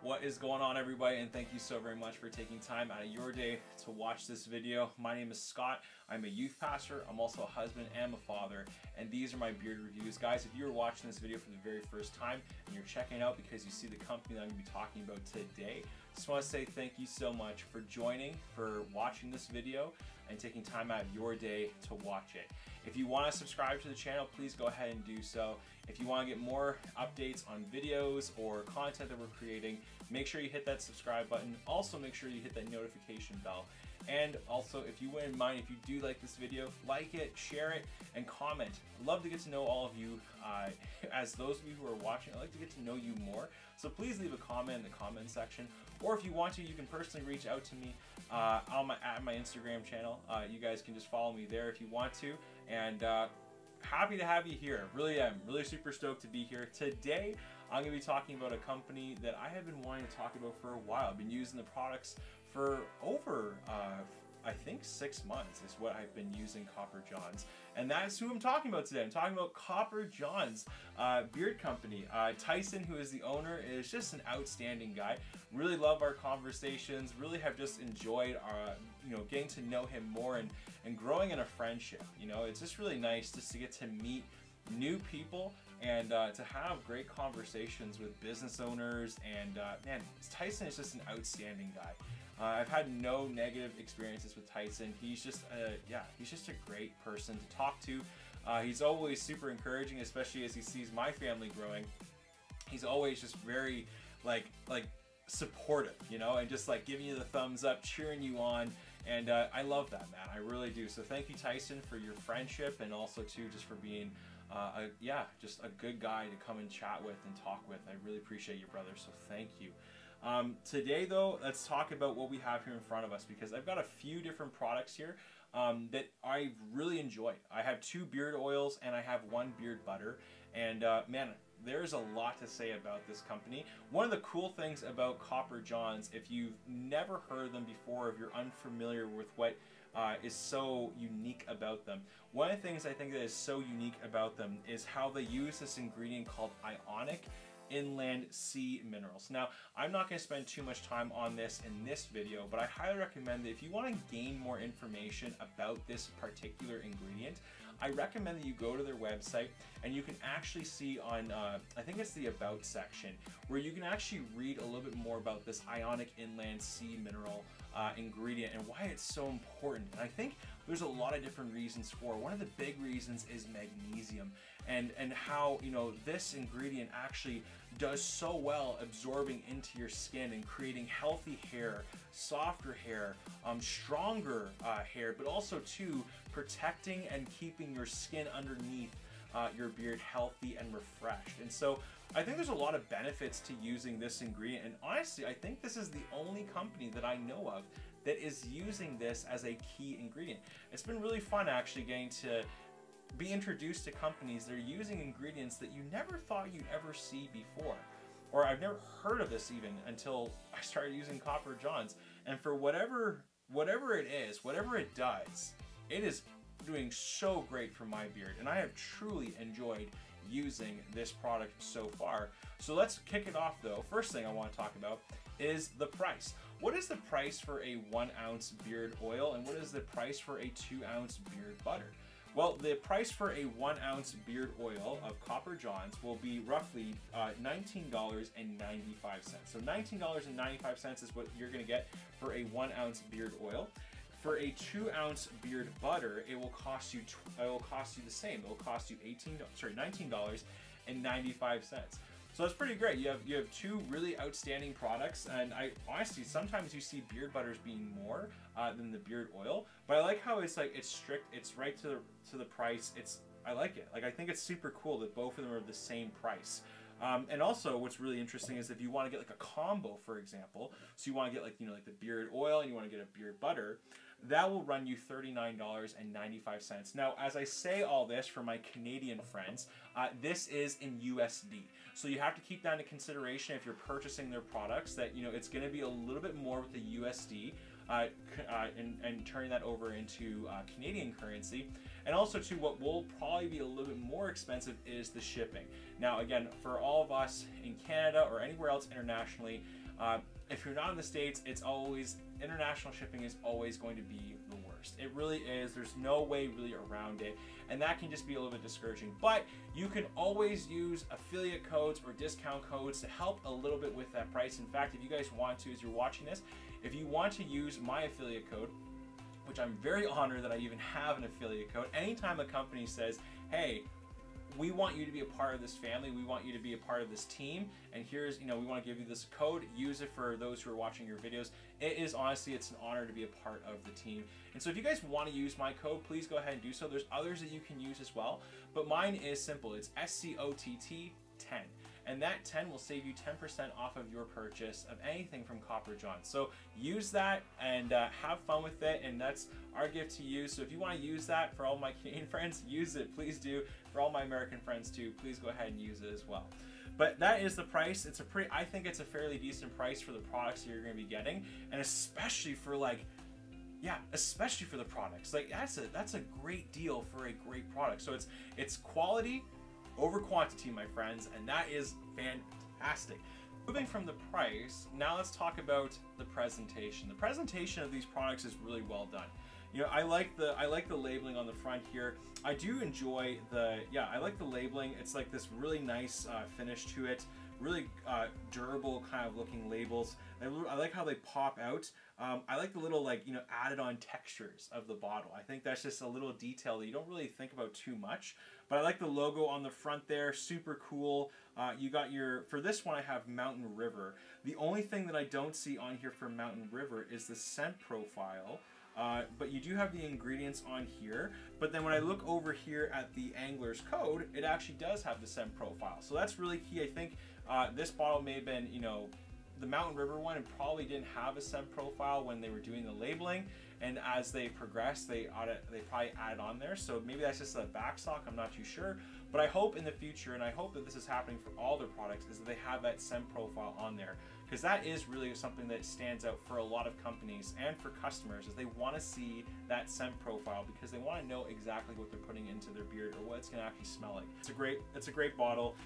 What is going on, everybody, and thank you so very much for taking time out of your day to watch this video. My name is Scott. I'm a youth pastor. I'm also a husband and a father, and these are my beard reviews. Guys, if you are watching this video for the very first time and you're checking out because you see the company that I'm going to be talking about today, just want to say thank you so much for joining, for watching this video, and taking time out of your day to watch it. If you want to subscribe to the channel, please go ahead and do so. If you want to get more updates on videos or content that we're creating, make sure you hit that subscribe button. Also, make sure you hit that notification bell. And also, if you wouldn't mind, if you do like this video, like it, share it, and comment. I'd love to get to know all of you. As those of you who are watching, I'd like to get to know you more. So please leave a comment in the comment section. Or if you want to, you can personally reach out to me at my Instagram channel. You guys can just follow me there if you want to. And happy to have you here. Really am. Really super stoked to be here. Today, I'm going to be talking about a company that I have been wanting to talk about for a while. I've been using the products for over, I think 6 months is what I've been using Copper Johns. And that's who I'm talking about today. I'm talking about Copper Johns Beard Company. Tyson, who is the owner, is just an outstanding guy. Really love our conversations. Really have just enjoyed getting to know him more and growing in a friendship. It's just really nice just to get to meet new people and to have great conversations with business owners. And man, Tyson is just an outstanding guy. I've had no negative experiences with Tyson. He's just he's just a great person to talk to. He's always super encouraging, especially as he sees my family growing. He's always just very like supportive, and just like giving you the thumbs up, cheering you on. And I love that, man. I really do. So thank you, Tyson, for your friendship, and also too just for being just a good guy to come and chat with and talk with. I really appreciate you, brother. So thank you. Today though, let's talk about what we have here in front of us, because I've got a few different products here that I really enjoyed. I have 2 beard oils and I have 1 beard butter, and man, there's a lot to say about this company. One of the cool things about Copper Johns, if you've never heard of them before, if you're unfamiliar with what is so unique about them, one of the things I think that is so unique about them is how they use this ingredient called ionic inland sea minerals. Now, I'm not going to spend too much time on this in this video, but I highly recommend that if you want to gain more information about this particular ingredient, I recommend that you go to their website and you can actually see on, I think it's the About section, where you can actually read a little bit more about this ionic inland sea mineral ingredient and why it's so important. And I think there's a lot of different reasons for it. One of the big reasons is magnesium, and how this ingredient actually does so well absorbing into your skin and creating healthy hair, softer hair, stronger hair, but also too protecting and keeping your skin underneath your beard healthy and refreshed. And so I think there's a lot of benefits to using this ingredient, and honestly I think this is the only company that I know of that is using this as a key ingredient. It's been really fun actually getting to be introduced to companies that are using ingredients that you never thought you'd ever see before. Or I've never heard of this even until I started using Copper Johns. And for whatever it is, whatever it does, it is doing so great for my beard, and I have truly enjoyed using this product so far. So let's kick it off though. First thing I want to talk about is the price. What is the price for a 1 ounce beard oil, and what is the price for a 2 ounce beard butter? Well, the price for a 1 ounce beard oil of Copper Johns will be roughly $19.95. So $19.95 is what you're going to get for a 1 ounce beard oil. For a 2 ounce beard butter, it will cost you the same. It will cost you $19.95. So that's pretty great. You have 2 really outstanding products, and I honestly, sometimes you see beard butters being more than the beard oil, but I like how it's strict. It's right to the price. I like it. I think it's super cool that both of them are the same price. And also, what's really interesting is if you want to get a combo, for example, so you want to get the beard oil and you want to get a beard butter, that will run you $39.95. Now, as I say all this for my Canadian friends, this is in USD. So you have to keep that into consideration if you're purchasing their products, that it's going to be a little bit more with the USD. and turning that over into Canadian currency. And also too, what will probably be a little bit more expensive is the shipping. Now again, for all of us in Canada or anywhere else internationally, if you're not in the States, international shipping is always going to be the worst. It really is. There's no way really around it. And that can just be a little bit discouraging. But you can always use affiliate codes or discount codes to help a little bit with that price. In fact, if you guys want to, as you're watching this, if you want to use my affiliate code, which I'm very honored that I even have an affiliate code, anytime a company says, hey, we want you to be a part of this family, we want you to be a part of this team, and here's, we want to give you this code, use it for those who are watching your videos. It is honestly, it's an honor to be a part of the team. And so if you guys want to use my code, please go ahead and do so. There's others that you can use as well, but mine is simple. It's SCOTT10. And that 10 will save you 10% off of your purchase of anything from Copper John. So use that and have fun with it, and that's our gift to you. So if you want to use that for all my Canadian friends, use it, please do. For all my American friends too, please go ahead and use it as well. But that is the price. It's I think it's a fairly decent price for the products that you're going to be getting, and especially for especially for the products. Like that's a great deal for a great product. So it's quality over quantity, my friends, and that is fantastic. Moving from the price, now let's talk about the presentation. The presentation of these products is really well done. I like the labeling on the front here. I do enjoy I like the labeling. It's like this really nice finish to it. Really durable kind of looking labels. I like how they pop out. I like the little added on textures of the bottle. I think that's just a little detail that you don't really think about too much. But I like the logo on the front there, super cool. You got for this one I have Mountain River. The only thing that I don't see on here for Mountain River is the scent profile. But you do have the ingredients on here. But then when I look over here at the Angler's Code, it actually does have the scent profile. So that's really key. I think this bottle may have been, the Mountain River one, and probably didn't have a scent profile when they were doing the labeling. And as they progressed, they probably added on there. So maybe that's just a back stock, I'm not too sure. But I hope in the future, and I hope that this is happening for all their products, is that they have that scent profile on there. Because that is really something that stands out for a lot of companies and for customers, is they want to see that scent profile because they want to know exactly what they're putting into their beard or what it's going to actually smell like. It's a great bottle.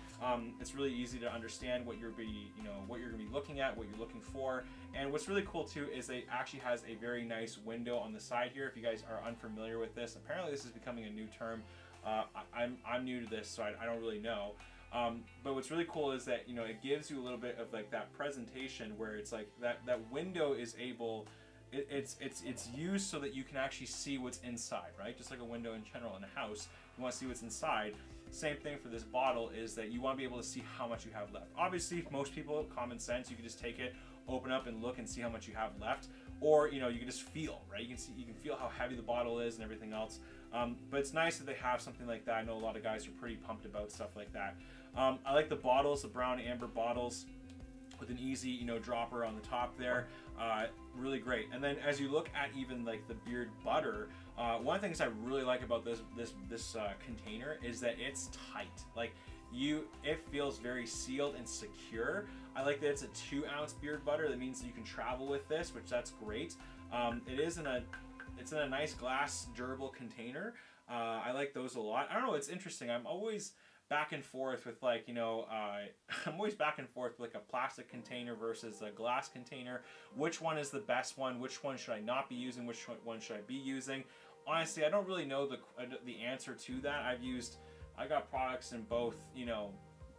It's really easy to understand what you're going to be looking at, what you're looking for. And what's really cool too is it actually has a very nice window on the side here. If you guys are unfamiliar with this, apparently this is becoming a new term. I'm new to this, so I don't really know. But what's really cool is that it gives you a little bit of like that presentation where it's like that window is able, it's used so that you can actually see what's inside, right? Just like a window in general in a house, you want to see what's inside. Same thing for this bottle is that you want to be able to see how much you have left. Obviously, most people, common sense, you can just take it, open up and look and see how much you have left, or you can just feel, right? You can feel how heavy the bottle is and everything else. But it's nice that they have something like that. I know a lot of guys are pretty pumped about stuff like that. I like the bottles, the brown amber bottles with an easy dropper on the top there. Really great. And then as you look at even like the beard butter, one of the things I really like about this container is that it's tight. Like it feels very sealed and secure. I like that it's a 2-ounce beard butter. That means that you can travel with this, which that's great. It's in a nice glass durable container. I like those a lot. I don't know, it's interesting. I'm always back and forth with I'm always back and forth with like a plastic container versus a glass container. Which one is the best one? Which one should I not be using? Which one should I be using? Honestly, I don't really know the answer to that. I got products in both,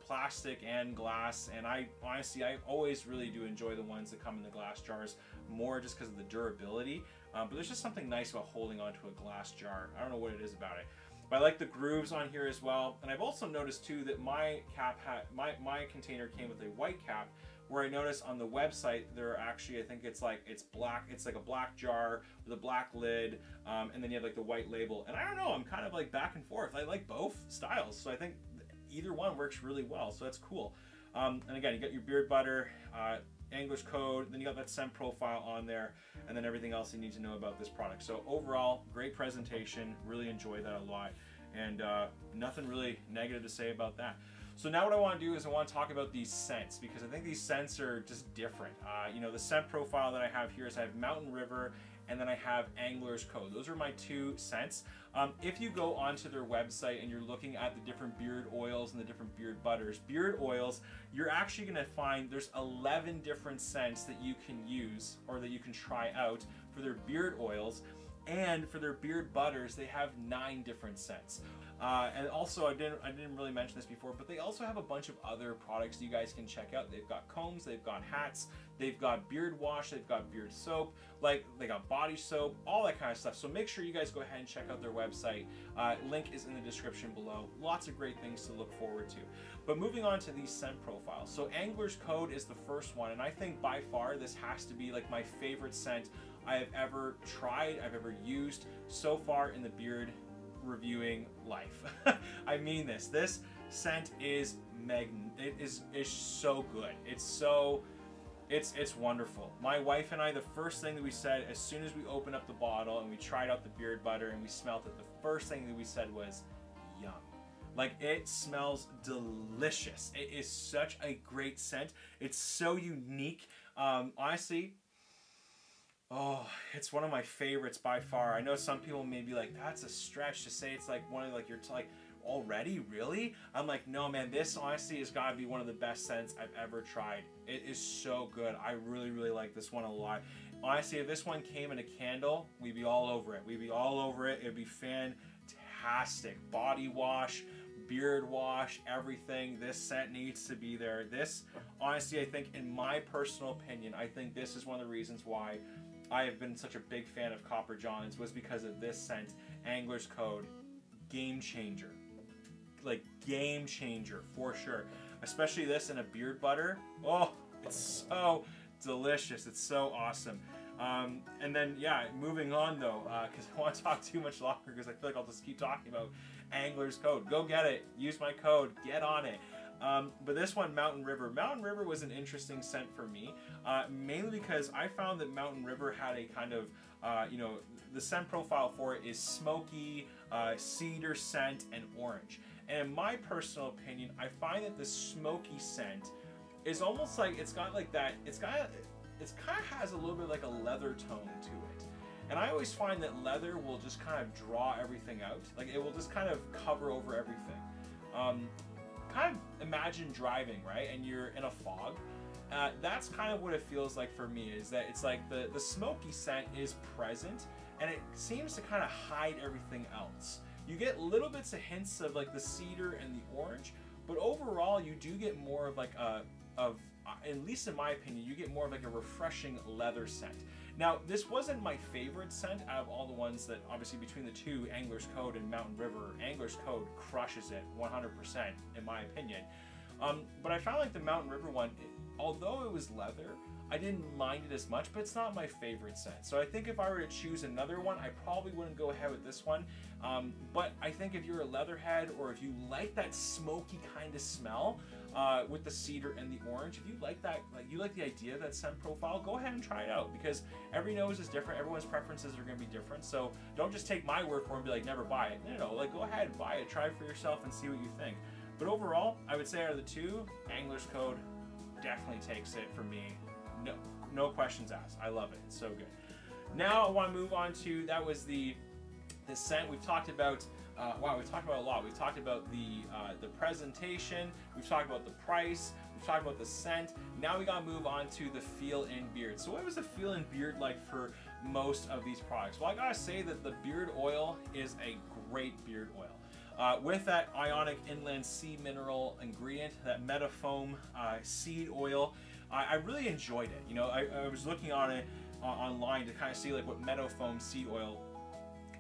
plastic and glass, and I always really do enjoy the ones that come in the glass jars more just because of the durability. But there's just something nice about holding onto a glass jar. I don't know what it is about it. But I like the grooves on here as well. And I've also noticed too that my cap my container came with a white cap, where I noticed on the website there are actually, I think it's black, it's like a black jar with a black lid, and then you have like the white label. And I don't know, I'm kind of like back and forth. I like both styles, so I think either one works really well, so that's cool. And again, you got your beard butter, Angler's Code, then you got that scent profile on there, and then everything else you need to know about this product. So overall, great presentation, really enjoyed that a lot, and nothing really negative to say about that. So now what I want to do is I want to talk about these scents, because I think these scents are just different. You know, the scent profile that I have here is I have Mountain River and then I have Angler's Code. Those are my 2 scents. If you go onto their website and you're looking at the different beard oils and the different beard butters, beard oils, you're actually going to find there's 11 different scents that you can use or that you can try out for their beard oils. And for their beard butters, they have 9 different scents. And also, I didn't really mention this before, but they also have a bunch of other products you guys can check out. They've got combs, they've got hats, they've got beard wash, they've got beard soap, like they got body soap, all that kind of stuff. So make sure you guys go ahead and check out their website. Link is in the description below. Lots of great things to look forward to. But moving on to these scent profiles. So Angler's Code is the first one, and I think by far this has to be like my favorite scent I have ever tried, I've ever used so far in the beard reviewing life. I mean this. This scent is is so good. It's wonderful. My wife and I, the first thing that we said as soon as we opened up the bottle and we tried out the beard butter and we smelled it, the first thing that we said was, yum. Like, it smells delicious. It is such a great scent. It's so unique. Honestly, oh, it's one of my favorites by far. I know some people may be like, that's a stretch to say it's like one of like you're like, already, really? I'm like, no man, this honestly has got to be one of the best scents I've ever tried. It is so good. I really like this one a lot. Honestly, if this one came in a candle, we'd be all over it. We'd be all over it. It'd be fantastic. Body wash, beard wash, everything. This scent needs to be there. This, honestly, I think, in my personal opinion, I think this is one of the reasons why I have been such a big fan of Copper Johns, was because of this scent, Angler's Code. Game changer. Like, game changer for sure. Especially this in a beard butter. Oh, it's so delicious. It's so awesome. And then, yeah, moving on though, because I want to talk too much longer, because I feel like I'll just keep talking about Angler's Code. Go get it. Use my code. Get on it. But this one, Mountain River. Mountain River was an interesting scent for me, mainly because I found that Mountain River had a kind of, you know, the scent profile for it is smoky, cedar scent, and orange. And in my personal opinion, I find that the smoky scent is almost like, it's got like that, it kind of has a little bit like a leather tone to it. And I always find that leather will just kind of draw everything out. Like, it will just kind of cover over everything. Kind of imagine driving, right? And you're in a fog. That's kind of what it feels like for me, is that it's like the smoky scent is present and it seems to kind of hide everything else. You get little bits of hints of like the cedar and the orange, but overall you do get more of like at least in my opinion, you get more of like a refreshing leather scent. Now, this wasn't my favorite scent out of all the ones that, obviously between the two, Angler's Code and Mountain River, Angler's Code crushes it 100% in my opinion. But I found like the Mountain River one, although it was leather, I didn't mind it as much, but it's not my favorite scent. So I think if I were to choose another one, I probably wouldn't go ahead with this one. But I think if you're a leatherhead, or if you like that smoky kind of smell with the cedar and the orange, if you like that, like you like the idea of that scent profile, go ahead and try it out, because every nose is different. Everyone's preferences are going to be different. So don't just take my word for it and be like, never buy it. No, like go ahead and buy it, try it for yourself and see what you think. But overall, I would say out of the two, Angler's Code definitely takes it for me. No questions asked. I love it. It's so good. Now I want to move on to, that was the scent. We've talked about, wow, we've talked about a lot. We've talked about the presentation. We've talked about the price. We've talked about the scent. Now we got to move on to the feel in beard. So what was the feel in beard like for most of these products? Well, I gotta say that the beard oil is a great beard oil. With that Ionic Inland Sea Mineral ingredient, that Metafoam seed oil, I really enjoyed it. You know, I was looking on it online to kind of see like what Metafoam seed oil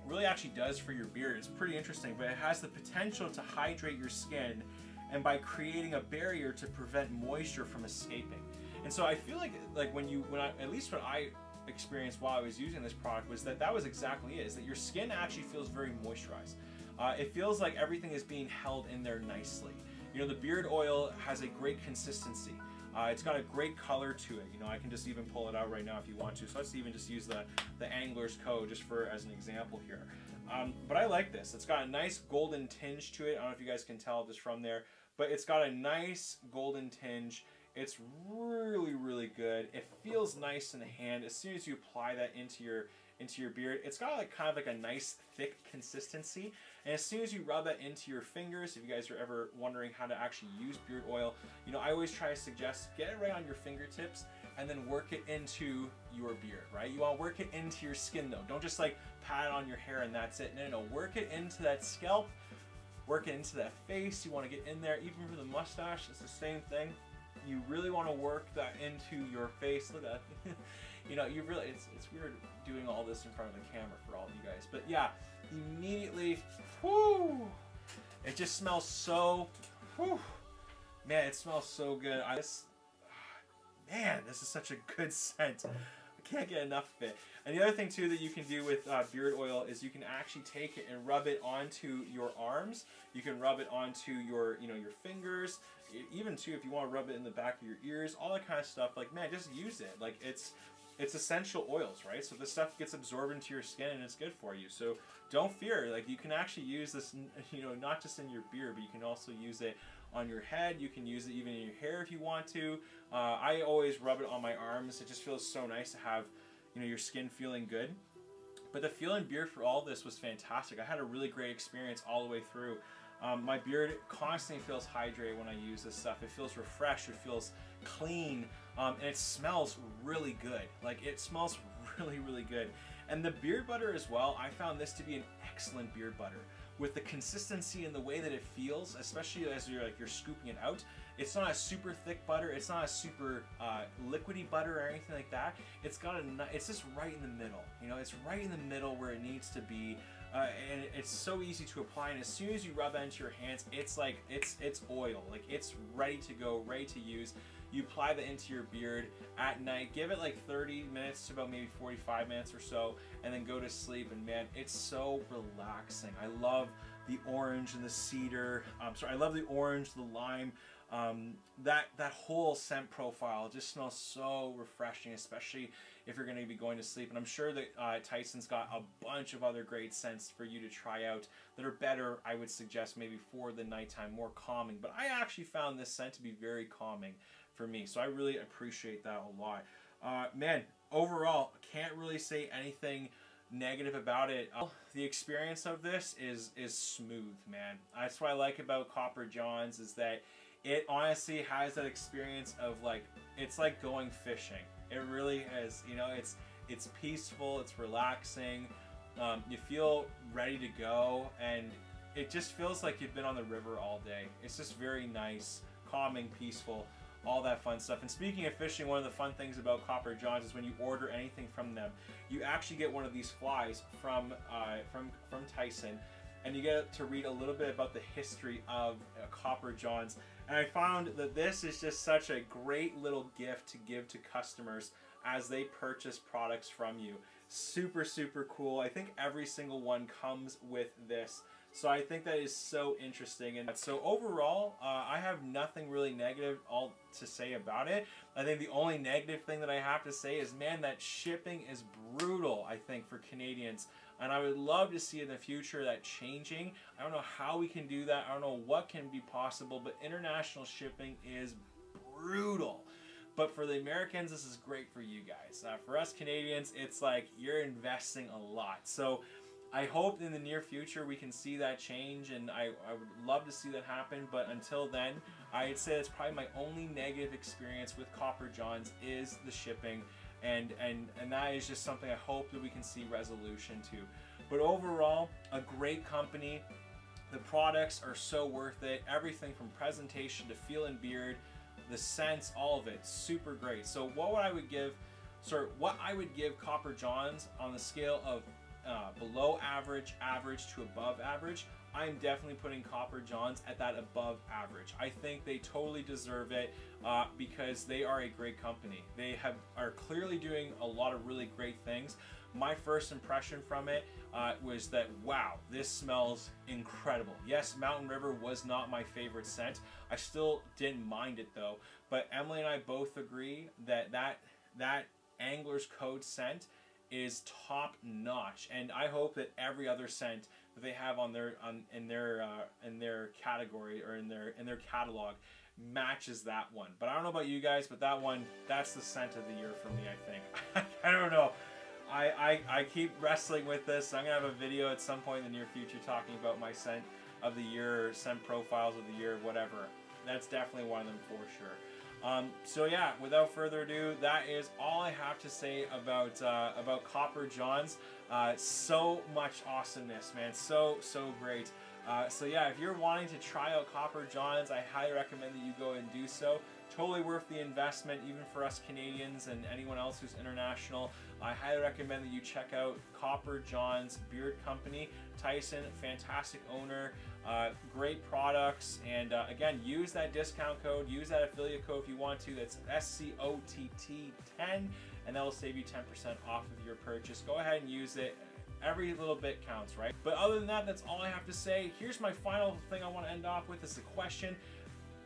really actually does for your beard. It's pretty interesting, but it has the potential to hydrate your skin, and by creating a barrier to prevent moisture from escaping. And so I feel like at least what I experienced while I was using this product was that was exactly it, is that your skin actually feels very moisturized. It feels like everything is being held in there nicely. You know, the beard oil has a great consistency. It's got a great color to it. You know, I can just even pull it out right now if you want to. So let's even just use the Angler's Code just as an example here. But I like this. It's got a nice golden tinge to it. I don't know if you guys can tell just from there, but it's got a nice golden tinge. It's really, really good. It feels nice in the hand. As soon as you apply that into your beard, it's got like kind of like a nice thick consistency. And as soon as you rub that into your fingers, if you guys are ever wondering how to actually use beard oil, you know, I always try to suggest get it right on your fingertips and then work it into your beard, right? You want to work it into your skin though. Don't just like pat it on your hair and that's it. No, work it into that scalp, work it into that face. You want to get in there. Even for the mustache, it's the same thing. You really want to work that into your face. Look at that. You know, you really, it's weird doing all this in front of the camera for all of you guys. But yeah, immediately, whoo, it just smells so, whoo, man, it smells so good. Man, this is such a good scent. I can't get enough of it. And the other thing too that you can do with beard oil is you can actually take it and rub it onto your arms. You can rub it onto your, you know, your fingers. Even too, if you want to rub it in the back of your ears, all that kind of stuff. Like, man, just use it. Like, it's essential oils, right? So this stuff gets absorbed into your skin and it's good for you. So don't fear. Like, you can actually use this, you know, not just in your beard, but you can also use it on your head. You can use it even in your hair if you want to. I always rub it on my arms. It just feels so nice to have, you know, your skin feeling good. But the feel in beard for all this was fantastic. I had a really great experience all the way through. My beard constantly feels hydrated when I use this stuff. It feels refreshed, it feels clean, and it smells really good. Like, it smells really, really good. And the beard butter as well, I found this to be an excellent beard butter. With the consistency and the way that it feels, especially as you're scooping it out, it's not a super thick butter, it's not a super liquidy butter or anything like that. It's just right in the middle. You know, it's right in the middle where it needs to be. And it's so easy to apply, and as soon as you rub that into your hands, it's like it's oil. Like, it's ready to go, ready to use. You apply that into your beard at night, give it like 30 minutes to about maybe 45 minutes or so, and then go to sleep, and man, it's so relaxing. I love the orange and the cedar. I love the orange, the lime. That whole scent profile just smells so refreshing, especially if you're going to be going to sleep. And I'm sure that Tyson's got a bunch of other great scents for you to try out that are better, I would suggest, maybe for the nighttime, more calming. But I actually found this scent to be very calming for me, so I really appreciate that a lot. Man, overall, can't really say anything negative about it. The experience of this is smooth, man. That's what I like about Copper Johns, is that it honestly has that experience of, like, it's like going fishing. It really is. You know, it's peaceful, it's relaxing. You feel ready to go, and it just feels like you've been on the river all day. It's just very nice, calming, peaceful, all that fun stuff. And speaking of fishing, one of the fun things about Copper Johns is when you order anything from them, you actually get one of these flies from Tyson, and you get to read a little bit about the history of Copper Johns. And I found that this is just such a great little gift to give to customers as they purchase products from you. Super, super cool. I think every single one comes with this. So I think that is so interesting. And so overall, I have nothing really negative to say about it. I think the only negative thing that I have to say is, man, that shipping is brutal, I think, for Canadians. And I would love to see in the future that changing. I don't know how we can do that. I don't know what can be possible, but international shipping is brutal. But for the Americans, this is great for you guys. For us Canadians, it's like you're investing a lot. So I hope in the near future we can see that change, and I would love to see that happen. But until then, I'd say that's probably my only negative experience with Copper Johns is the shipping. And that is just something I hope that we can see resolution to. But overall, a great company. The products are so worth it. Everything from presentation to feel and beard, the scents, all of it, super great. So what I would give Copper Johns on the scale of below average, average to above average, I'm definitely putting Copper Johns at that above average. I think they totally deserve it because they are a great company. They are clearly doing a lot of really great things. My first impression from it was that, wow, this smells incredible. Yes, Mountain River was not my favorite scent. I still didn't mind it though. But Emily and I both agree that that Angler's Code scent is top notch, and I hope that every other scent that they have on their in their category or in their catalog matches that one. But I don't know about you guys, but that one, that's the scent of the year for me, I think. I don't know. I keep wrestling with this. I'm gonna have a video at some point in the near future talking about my scent of the year, or scent profiles of the year, whatever. That's definitely one of them for sure. So yeah, without further ado, that is all I have to say about Copper Johns. So much awesomeness, man. So great. So yeah, if you're wanting to try out Copper Johns, I highly recommend that you go and do so. Totally worth the investment, even for us Canadians and anyone else who's international. I highly recommend that you check out Copper Johns Beard Company. Tyson, fantastic owner, great products, and again, use that discount code, use that affiliate code if you want to. That's SCOTT10, and that will save you 10% off of your purchase. Go ahead and use it. Every little bit counts, right? But other than that, that's all I have to say. Here's my final thing I want to end off with, is a question.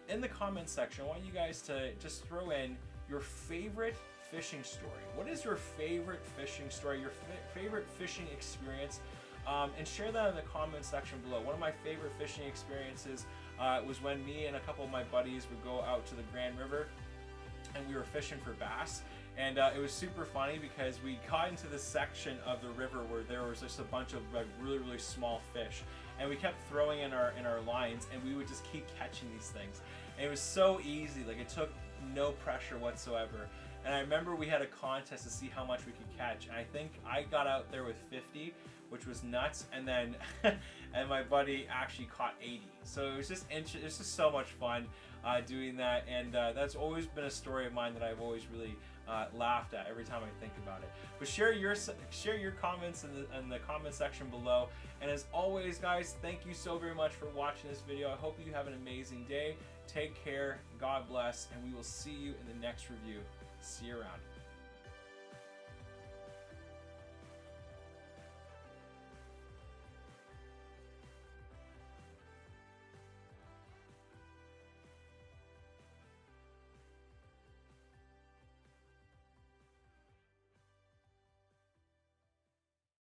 In the comments section, I want you guys to just throw in your favorite fishing story. What is your favorite fishing story, your favorite fishing experience? And share that in the comment section below. One of my favorite fishing experiences was when me and a couple of my buddies would go out to the Grand River and we were fishing for bass. And it was super funny because we got into this section of the river where there was just a bunch of like really small fish, and we kept throwing in our lines, and we would just keep catching these things. And it was so easy, like it took no pressure whatsoever. And I remember we had a contest to see how much we could catch, and I think I got out there with 50, which was nuts, and then and my buddy actually caught 80. So it was just so much fun doing that, and that's always been a story of mine that I've always really laughed at every time I think about it. But share your comments in the comment section below. And as always, guys, thank you so very much for watching this video. I hope you have an amazing day. Take care, God bless, and we will see you in the next review. See you around.